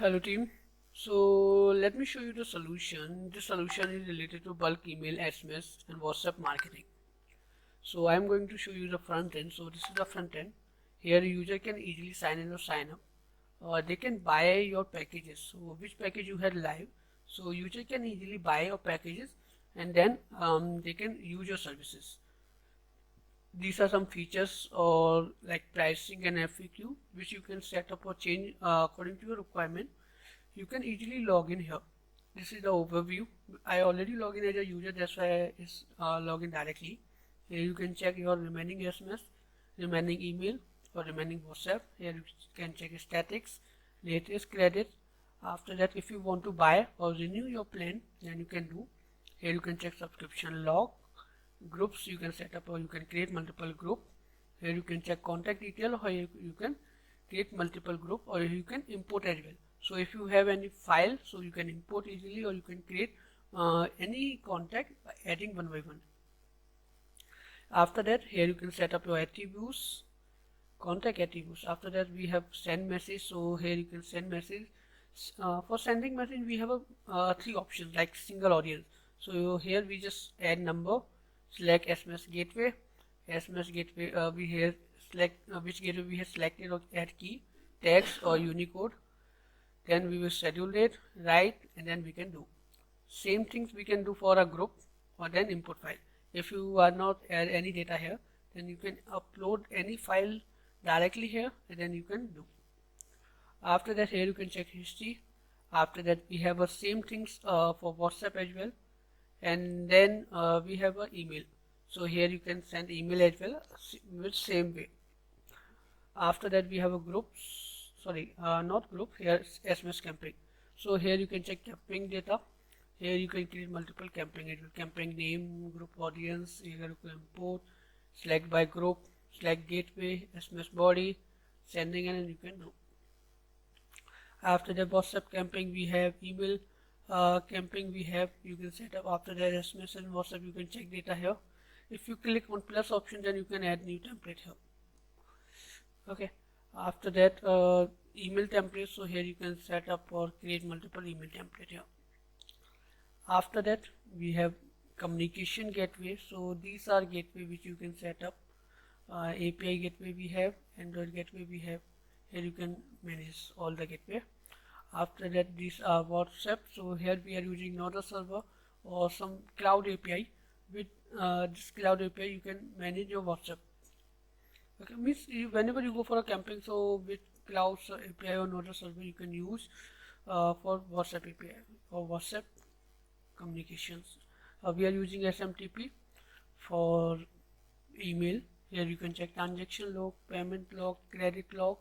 Hello team. So let me show you the solution. This solution is related to bulk email, SMS and WhatsApp marketing. So I'm going to show you the front end. So this is the front end. Here user can easily sign in or sign up. They can buy your packages. So which package you had live. So user can easily buy your packages and then they can use your services. These are some features or like pricing and FAQ which you can set up or change according to your requirement. You can easily log in here. This is the overview. I already log in as a user, that's why it's log in directly. Here you can check your remaining SMS, remaining email or remaining WhatsApp. Here you can check statics, latest credit. After that, if you want to buy or renew your plan, then you can do. Here you can check subscription log, groups you can set up or you can create multiple group. Here you can check contact detail or you can create multiple group or you can import as well. So if you have any file, so you can import easily or you can create any contact by adding one by one. After that, here you can set up your attributes, contact attributes. After that, we have send message. So here you can send message. For sending message, we have three options like single audience. So here we just add number, select SMS gateway. SMS gateway we here select which gateway we have selected or add key, text or Unicode. Then we will schedule it, write, and then we can do. Same things we can do for a group or then input file. If you are not add any data here, then you can upload any file directly here and then you can do. After that, here you can check history. After that, we have a same things for WhatsApp as well, and then we have an email. So here you can send email as well with same way. After that, we have a groups. Sorry, not group. Here SMS camping. So here you can check camping data. Here you can create multiple camping. It will camping name, group audience. Here you can import, select by group, select gateway, SMS body, sending, and you can do. After the WhatsApp camping, we have email camping. We have you can set up. After that, SMS and WhatsApp, you can check data here. If you click on plus option, then you can add new template here. Okay. After that, email template. So here you can set up or create multiple email template here. After that, we have communication gateway. So these are gateway which you can set up. API gateway we have, Android gateway we have. Here you can manage all the gateway. After that, these are WhatsApp. So here we are using not a server or some cloud API. With this cloud API, you can manage your WhatsApp. Okay, means whenever you go for a camping, so with cloud API or Node server you can use for WhatsApp API or WhatsApp communications. We are using SMTP for email. Here you can check transaction log, payment log, credit log.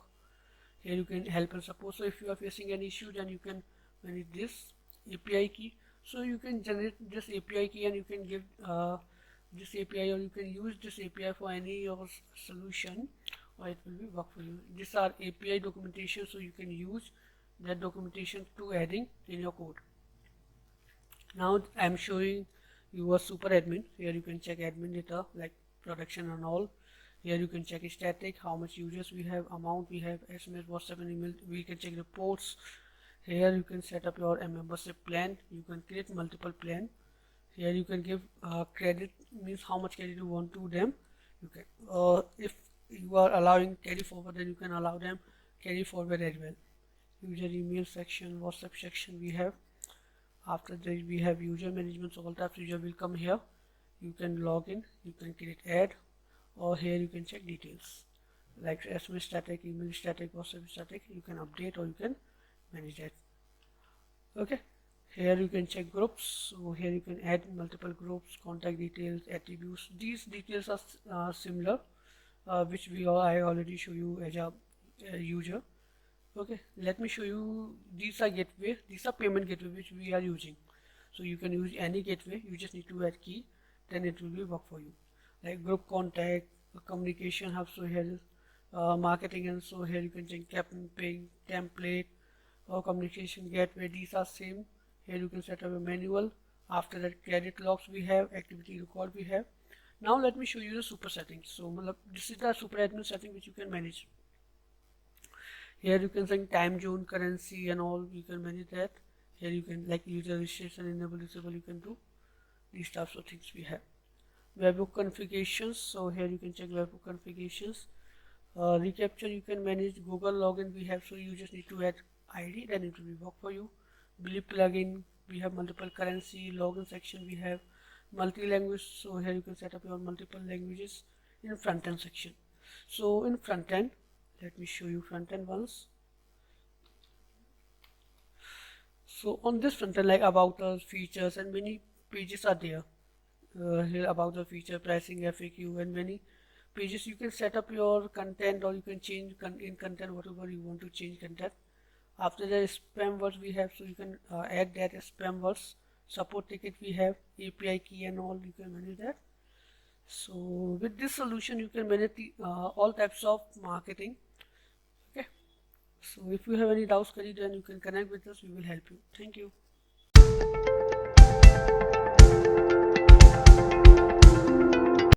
Here you can help and support. So if you are facing any issue, then you can manage this API key. So you can generate this API key and you can give this API or you can use this API for any of solution or it will be work for you. These are API documentation, so you can use that documentation to adding in your code. Now I am showing you a super admin. Here you can check admin data like production and all. Here you can check static, how much users we have, amount we have, SMS, WhatsApp and email. We can check reports. Here you can set up your membership plan. You can create multiple plan. Here you can give credit, means how much credit you want to them. You can if you are allowing carry forward, then you can allow them carry forward as well. User email section, WhatsApp section we have. After that we have user management, so all types user will come here. You can log in, you can create ad, or here you can check details like SMS static, email static, WhatsApp static. You can update or you can manage that. Okay. Here you can check groups. So here you can add multiple groups, contact details, attributes. These details are similar, which I already show you as a user. Okay, let me show you. These are gateway. These are payment gateway which we are using. So you can use any gateway. You just need to add key, then it will be work for you. Like group contact, communication hub. So here is marketing, and so here you can check camping template or communication gateway. These are same. Here you can set up a manual. After that, credit logs we have, activity record we have. Now let me show you the super settings. So this is the super admin setting which you can manage. Here you can select time zone, currency and all, you can manage that. Here you can like user registration, enable, disable, you can do these types of things we have. Webhook configurations, so here you can check webhook configurations. ReCAPTCHA you can manage. Google login we have, so you just need to add ID, then it will be work for you. Blip plugin, we have multiple currency. Login section we have multi-language, so here you can set up your multiple languages in front end section. So in front end, let me show you front end once. So on this front end, like about us, features and many pages are there. Here about the feature, pricing, FAQ and many pages. You can set up your content, or you can change in content whatever you want to change content. After the spam words we have, so you can add that as spam words. Support ticket we have, API key and all, you can manage that. So with this solution you can manage the, all types of marketing. Okay, so if you have any doubts, then you can connect with us, we will help you. Thank you.